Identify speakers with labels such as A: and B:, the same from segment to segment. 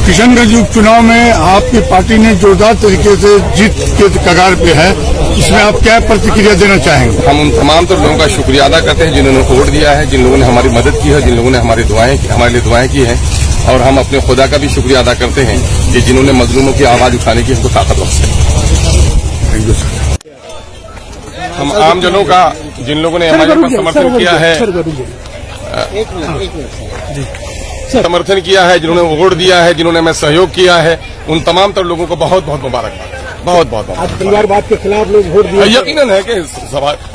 A: किशनगंज उपचुनाव में आपकी पार्टी ने जोरदार तरीके से जीत के कगार पे है, इसमें आप क्या प्रतिक्रिया देना चाहेंगे?
B: हम उन तमाम तो लोगों का शुक्रिया अदा करते हैं जिन्होंने वोट दिया है, जिन लोगों ने हमारी मदद की है, जिन लोगों ने हमारे लिए दुआएं की हैं, और हम अपने खुदा का भी शुक्रिया अदा करते हैं कि जिन्होंने मजलूमों की आवाज उठाने की हमको ताकत बख्शी। हम आम जनों का, जिन लोगों ने एमआईएम का समर्थन किया है, समर्थन किया है, जिन्होंने वोट दिया है, जिन्होंने हमें सहयोग किया है, उन तमाम तर लोगों को बहुत बहुत मुबारकबाद, बहुत बहुत।
A: परिवारवाद के खिलाफ लोग वोट दिए।
B: यकीनन है कि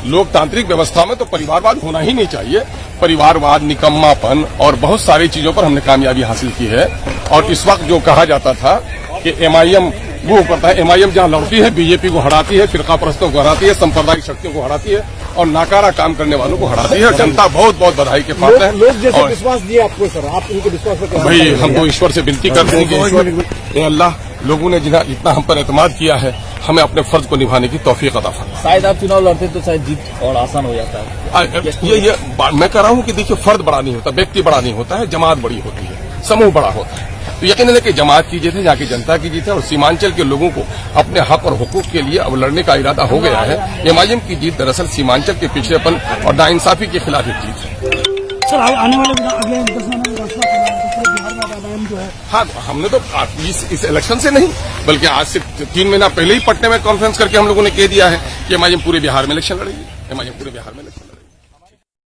B: लोकतांत्रिक व्यवस्था में तो परिवारवाद होना ही नहीं चाहिए। परिवारवाद, निकम्मापन और बहुत सारी चीजों पर हमने कामयाबी हासिल की है। और इस वक्त जो कहा जाता था कि एमआईएम वो करता है, एमआईएम जहां लड़ती है बीजेपी को हराती है, फिरका परस्तों को हराती है, सांप्रदायिक शक्तियों को हराती है और नाकारा काम करने वालों को हराती है। जनता बहुत बहुत बधाई के पात्र है।
A: लोग जैसे विश्वास दिए आपको सर, आप उनके विश्वास पर
B: भाई हम तो ईश्वर से विनती करते हैं कि ईश्वर अल्लाह, लोगों ने जितना हम पर एतमाद किया है, हमें अपने फर्ज को निभाने की तौफीक अता फरमाए।
C: शायद आप चुनाव लड़ते तो शायद जीत और आसान हो जाता है।
B: ये मैं कह रहा हूं कि देखिए, फर्द बड़ा नहीं होता, व्यक्ति बड़ा नहीं होता है, जमात बड़ी होती है, समूह बड़ा होता है। तो यकीन है कि जमात की जीत है, यहाँ की जनता की जीत है और सीमांचल के लोगों को अपने हक और हुकूक के लिए अब लड़ने का इरादा हो गया है। एमआईएम की जीत दरअसल सीमांचल के पिछड़ेपन और नाइंसाफी के खिलाफ एक जीत है।
A: सर आने वाले अगले 10 महीने में जो है,
B: हाँ, हमने तो इस इलेक्शन से नहीं बल्कि आज से 3 महीना पहले ही पटना में कॉन्फ्रेंस करके हम लोगों ने कह दिया है कि एमआईएम पूरे बिहार में इलेक्शन लड़ेगी। एमआईएम पूरे बिहार में